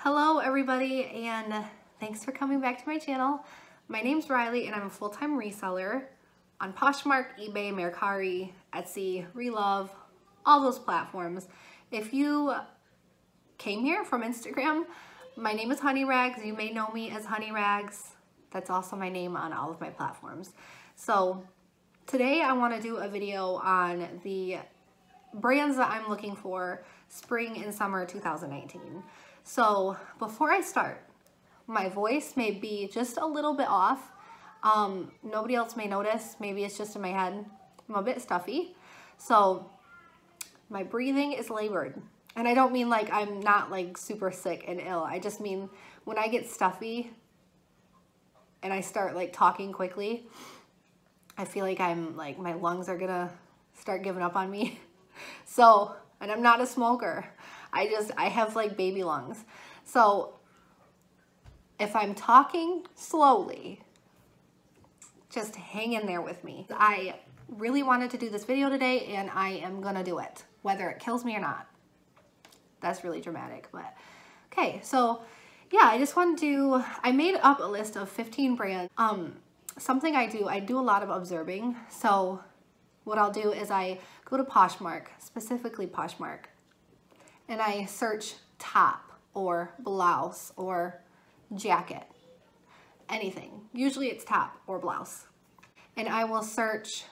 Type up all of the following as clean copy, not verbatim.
Hello everybody, and thanks for coming back to my channel. My name's Riley and I'm a full-time reseller on Poshmark, eBay, Mercari, Etsy, Relove, all those platforms. If you came here from Instagram, my name is Honey Rags. You may know me as Honey Rags. That's also my name on all of my platforms. So today I want to do a video on the brands that I'm looking for spring and summer 2019. So before I start, my voice may be just a little bit off. Nobody else may notice. Maybe it's just in my head. I'm a bit stuffy. So my breathing is labored. And I don't mean like I'm not like super sick and ill. I just mean when I get stuffy and I start like talking quickly, I feel like I'm like my lungs are gonna start giving up on me. So, and I'm not a smoker. I have like baby lungs. So if I'm talking slowly, just hang in there with me. I really wanted to do this video today and I am gonna do it, whether it kills me or not. That's really dramatic, but okay. So yeah, I just wanted to, I made up a list of 15 brands. Something I do a lot of observing. So what I'll do is I go to Poshmark, specifically Poshmark, and I search top or blouse or jacket, anything. Usually it's top or blouse. And I will search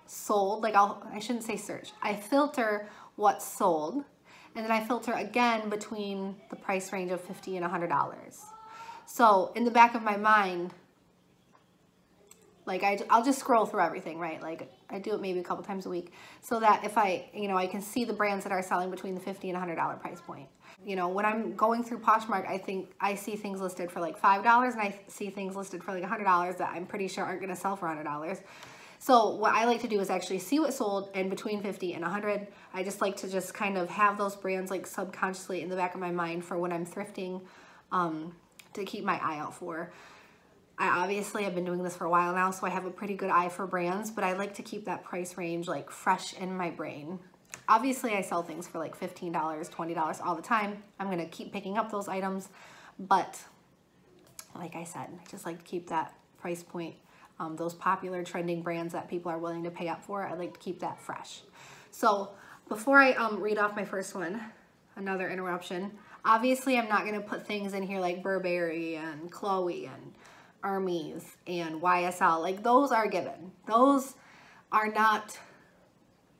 sold, like I shouldn't say search. I filter what's sold, and then I filter again between the price range of $50 and $100. So in the back of my mind, like I'll just scroll through everything, right? Like I do it maybe a couple times a week so that if I can see the brands that are selling between the $50 and $100 price point. You know, when I'm going through Poshmark, I see things listed for like $5 and I see things listed for like $100 that I'm pretty sure aren't going to sell for $100. So what I like to do is actually see what's sold in between 50 and 100. I just like to just kind of have those brands like subconsciously in the back of my mind for when I'm thrifting, to keep my eye out for. I obviously have been doing this for a while now, so I have a pretty good eye for brands, but I like to keep that price range like fresh in my brain. Obviously, I sell things for like $15, $20 all the time. I'm gonna keep picking up those items, but like I said, I just like to keep that price point. Those popular trending brands that people are willing to pay up for, I like to keep that fresh. So before I read off my first one, another interruption. Obviously, I'm not gonna put things in here like Burberry and Chloe and Hermes and YSL. Like those are given. Those are not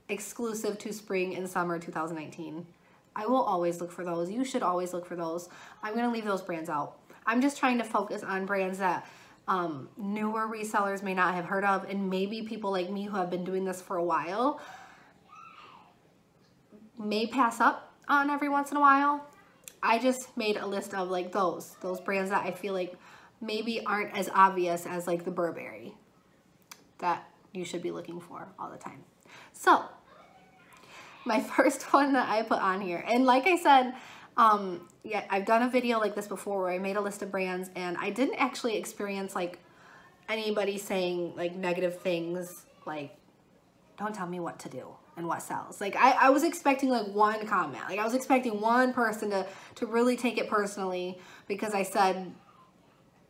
exclusive to spring and summer 2019. I will always look for those. You should always look for those. I'm gonna leave those brands out. I'm just trying to focus on brands that newer resellers may not have heard of, and maybe people like me who have been doing this for a while may pass up on every once in a while. I just made a list of like those brands that I feel like maybe aren't as obvious as like the Burberry that you should be looking for all the time. So my first one that I put on here, and like I said, yeah, I've done a video like this before where I made a list of brands and I didn't actually experience like anybody saying like negative things like, don't tell me what to do and what sells. Like I was expecting like one comment. Like I was expecting one person to really take it personally because I said,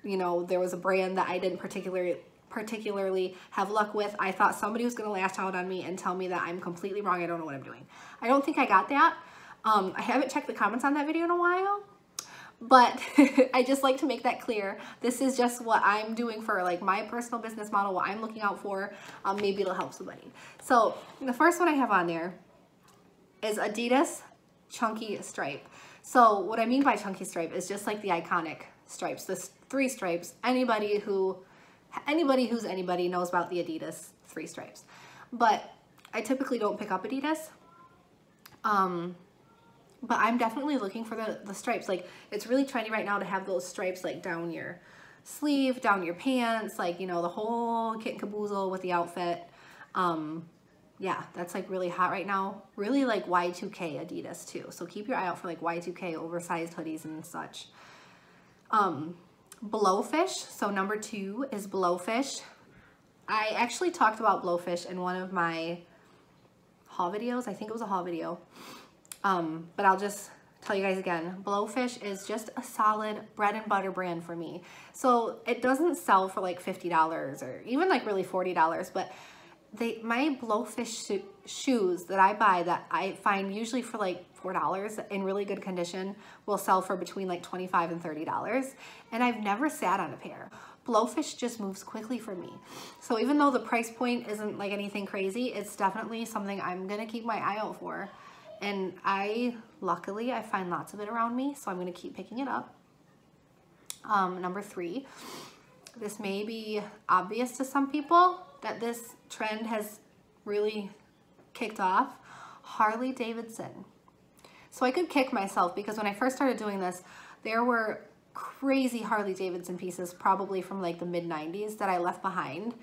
you know, there was a brand that I didn't particularly have luck with. I thought somebody was going to lash out on me and tell me that I'm completely wrong. I don't know what I'm doing. I don't think I got that. I haven't checked the comments on that video in a while, but I just like to make that clear. This is just what I'm doing for like my personal business model, what I'm looking out for. Maybe it'll help somebody. So the first one I have on there is Adidas Chunky Stripe. So what I mean by chunky stripe is just like the iconic stripes, the 3 stripes. Anybody who's anybody knows about the Adidas 3 stripes. But I typically don't pick up Adidas. But I'm definitely looking for the stripes. Like it's really trendy right now to have those stripes like down your sleeve, down your pants, like, you know, the whole kit and caboodle with the outfit. Yeah, that's like really hot right now. Really like Y2K Adidas too. So keep your eye out for like Y2K oversized hoodies and such. Blowfish. So number 2 is Blowfish. I actually talked about Blowfish in one of my haul videos. I think it was a haul video. But I'll just tell you guys again, Blowfish is just a solid bread and butter brand for me. So it doesn't sell for like $50 or even like really $40, but my Blowfish shoes that I buy that I find usually for like $4 in really good condition will sell for between like $25 and $30. And I've never sat on a pair. Blowfish just moves quickly for me. So even though the price point isn't like anything crazy, it's definitely something I'm gonna keep my eye out for. And luckily I find lots of it around me, so I'm gonna keep picking it up. Number 3, this may be obvious to some people that this trend has really kicked off, Harley Davidson. So I could kick myself because when I first started doing this, there were crazy Harley Davidson pieces probably from like the mid 90s that I left behind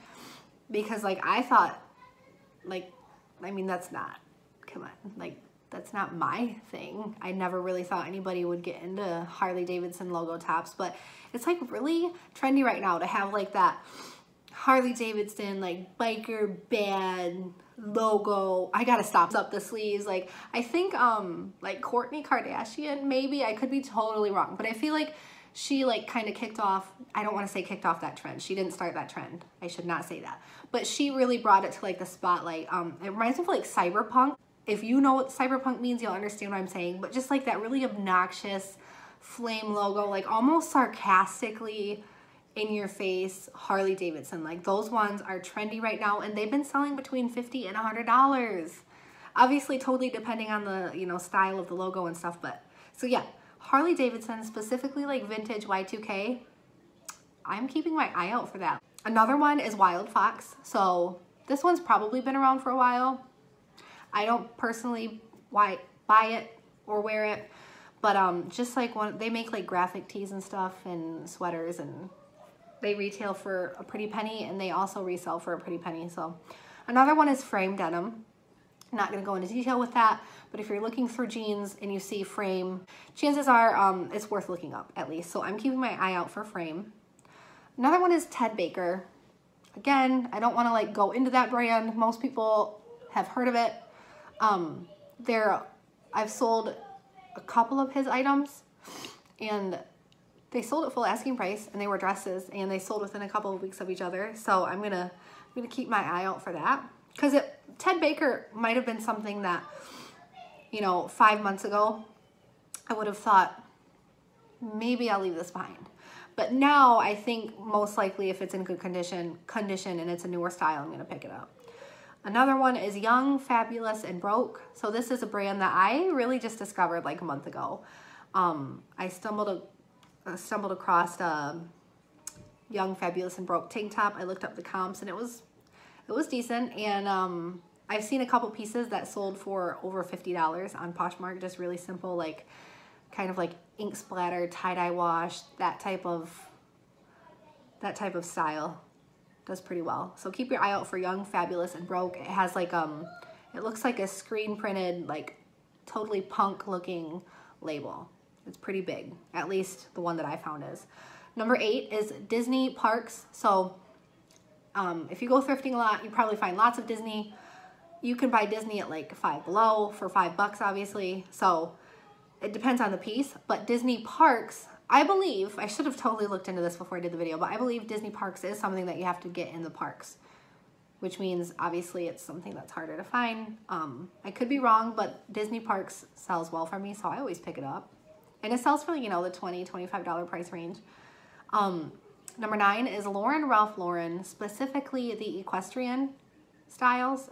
because like I thought like, I mean, that's not my thing. I never really thought anybody would get into Harley Davidson logo tops, but it's like really trendy right now to have like that Harley Davidson like biker bad logo. I gotta stop up the sleeves. Like I think like Kourtney Kardashian, maybe, I could be totally wrong, but I feel like she like kind of kicked off, I don't want to say kicked off that trend. She didn't start that trend. I should not say that. But she really brought it to like the spotlight. It reminds me of like cyberpunk. If you know what cyberpunk means, you'll understand what I'm saying. But just like that really obnoxious flame logo, like almost sarcastically in your face Harley Davidson. Like those ones are trendy right now and they've been selling between $50 and $100. Obviously totally depending on the, you know, style of the logo and stuff, but so yeah, Harley Davidson, specifically like vintage Y2K, I'm keeping my eye out for that. Another one is Wild Fox. So this one's probably been around for a while. I don't personally buy it or wear it, but just like they make like graphic tees and stuff and sweaters, and they retail for a pretty penny and they also resell for a pretty penny. So another one is frame denim. I'm not gonna go into detail with that, but if you're looking for jeans and you see frame, chances are it's worth looking up at least. So I'm keeping my eye out for frame. Another one is Ted Baker. Again, I don't wanna like go into that brand. Most people have heard of it. I've sold a couple of his items and they sold at full asking price and they were dresses and they sold within a couple of weeks of each other. So I'm gonna keep my eye out for that. Because Ted Baker might have been something that, you know, 5 months ago, I would have thought, maybe I'll leave this behind. But now I think most likely if it's in good condition and it's a newer style, I'm gonna pick it up. Another one is Young, Fabulous, and Broke. So this is a brand that I really just discovered like a month ago. I stumbled across Young, Fabulous, and Broke tank top. I looked up the comps and it was decent. And I've seen a couple pieces that sold for over $50 on Poshmark. Just really simple, like kind of like ink splatter, tie-dye wash, that type of style. Does pretty well. So keep your eye out for Young, Fabulous, and Broke. It has like it looks like a screen printed, like totally punk looking label. It's pretty big, at least the one that I found is. Number 8 is Disney Parks. So if you go thrifting a lot, you probably find lots of Disney. You can buy Disney at like Five Below for $5, obviously. So it depends on the piece, but Disney Parks, I believe, I should have totally looked into this before I did the video, but I believe Disney Parks is something that you have to get in the parks, which means obviously it's something that's harder to find. I could be wrong, but Disney Parks sells well for me, so I always pick it up. And it sells for, you know, the $20, $25 price range. Number 9 is Ralph Lauren, specifically the equestrian styles,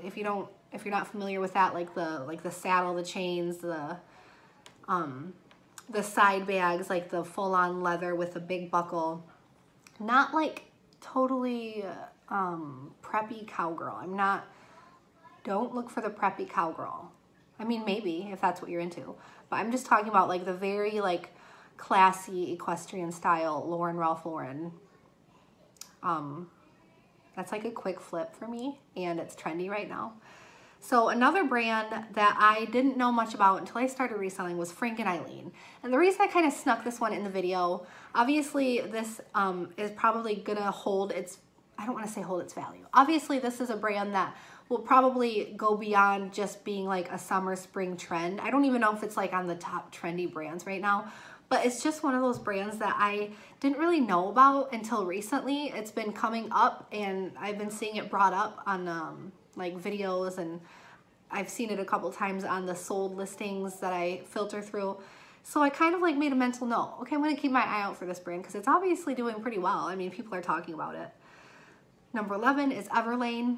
if you're not familiar with that, like the saddle, the chains, the side bags, like the full-on leather with a big buckle, not like totally preppy cowgirl. Don't look for the preppy cowgirl. I mean, maybe if that's what you're into, but I'm just talking about like the very like classy equestrian style Ralph Lauren. That's like a quick flip for me, and it's trendy right now. So another brand that I didn't know much about until I started reselling was Frank and Eileen. And the reason I kind of snuck this one in the video, obviously this is probably gonna hold its, I don't want to say hold its value. Obviously this is a brand that will probably go beyond just being like a summer spring trend. I don't even know if it's like on the top trendy brands right now, but it's just one of those brands that I didn't really know about until recently. It's been coming up and I've been seeing it brought up on like videos, and I've seen it a couple times on the sold listings that I filter through. So I kind of like made a mental note. Okay, I'm gonna keep my eye out for this brand because it's obviously doing pretty well. I mean, people are talking about it. Number 11 is Everlane.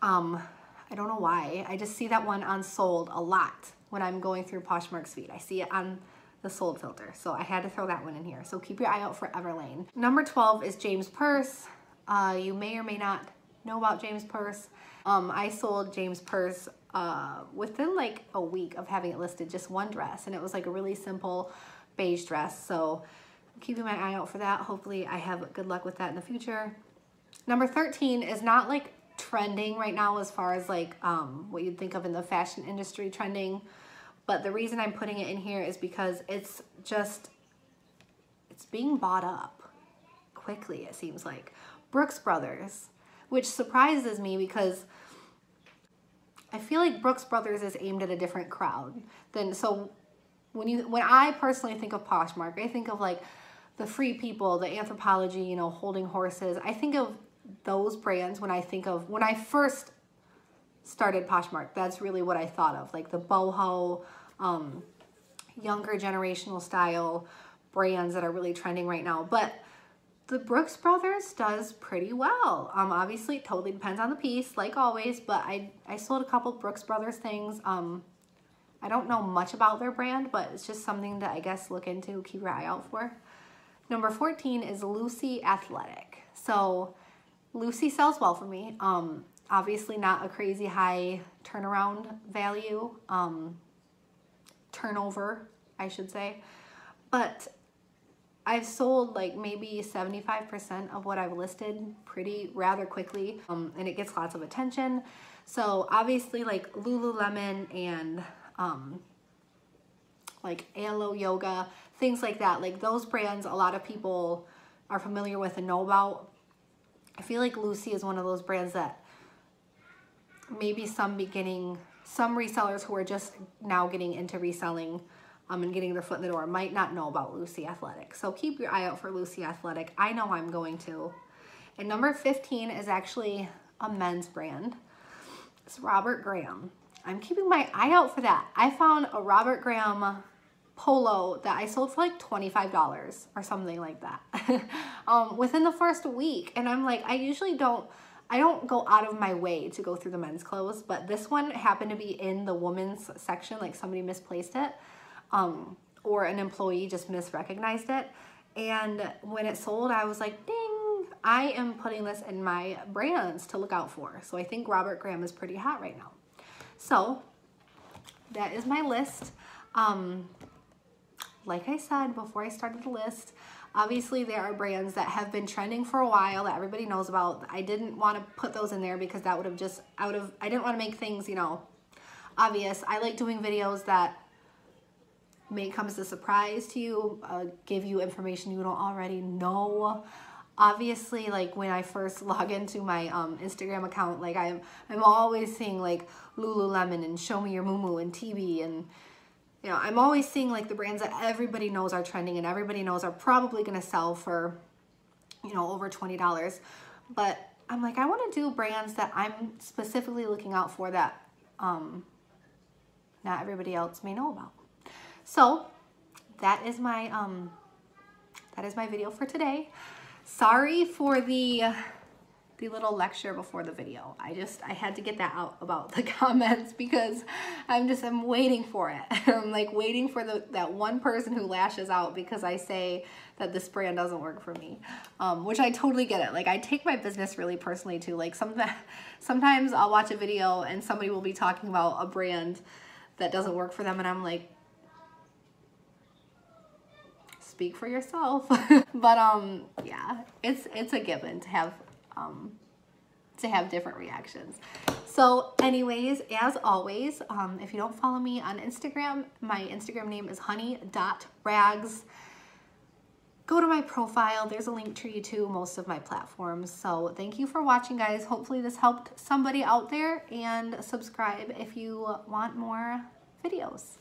I don't know why. I just see that one on sold a lot when I'm going through Poshmark's feed. I see it on the sold filter. So I had to throw that one in here. So keep your eye out for Everlane. Number 12 is James Purse. You may or may not know about James Purse. I sold James Purse within like a week of having it listed, just one dress, and it was like a really simple beige dress. So I'm keeping my eye out for that. Hopefully I have good luck with that in the future. Number 13 is not like trending right now as far as like what you'd think of in the fashion industry trending, but the reason I'm putting it in here is because it's being bought up quickly, it seems like. Brooks Brothers, which surprises me because I feel like Brooks Brothers is aimed at a different crowd than, so when I personally think of Poshmark, I think of like the Free People, the Anthropologie, you know, Holding Horses. I think of those brands when I first started Poshmark. That's really what I thought of, like the boho, younger generational style brands that are really trending right now. But the Brooks Brothers does pretty well. Obviously it totally depends on the piece, like always, but I sold a couple Brooks Brothers things. I don't know much about their brand, but it's just something to, I guess, look into, keep your eye out for. Number 14 is Lucy Athletic. So Lucy sells well for me. Obviously not a crazy high turnaround value, turnover, I should say, but I've sold like maybe 75% of what I've listed rather quickly, and it gets lots of attention. So obviously like Lululemon and like Alo Yoga, things like that, like those brands a lot of people are familiar with and know about. I feel like Lucy is one of those brands that maybe some resellers who are just now getting into reselling and getting their foot in the door might not know about Lucy Athletic. So keep your eye out for Lucy Athletic. I know I'm going to. And number 15 is actually a men's brand. It's Robert Graham. I'm keeping my eye out for that. I found a Robert Graham polo that I sold for like $25 or something like that within the first week. And I'm like, I usually don't go out of my way to go through the men's clothes, but this one happened to be in the women's section, like somebody misplaced it, or an employee just misrecognized it. And when it sold, I was like, ding, I am putting this in my brands to look out for. So I think Robert Graham is pretty hot right now. So that is my list. Like I said before I started the list, obviously there are brands that have been trending for a while that everybody knows about. I didn't want to put those in there because that would have just I didn't want to make things, you know, obvious. I like doing videos that may come as a surprise to you, give you information you don't already know. Obviously, like when I first log into my Instagram account, like I'm always seeing like Lululemon and Show Me Your Mumu and TB, and you know, I'm always seeing like the brands that everybody knows are trending and everybody knows are probably gonna sell for, you know, over $20. But I'm like, I want to do brands that I'm specifically looking out for that not everybody else may know about. So that is my video for today. Sorry for the little lecture before the video. I had to get that out about the comments because I'm waiting for it. I'm like waiting for that one person who lashes out because I say that this brand doesn't work for me, which I totally get it. Like I take my business really personally too. Like sometimes I'll watch a video and somebody will be talking about a brand that doesn't work for them, and I'm like, speak for yourself. But yeah, it's a given to have different reactions. So anyways, as always, if you don't follow me on Instagram, my Instagram name is honey.rags. go to my profile. There's a link tree to most of my platforms. So thank you for watching, guys. Hopefully this helped somebody out there, and subscribe if you want more videos.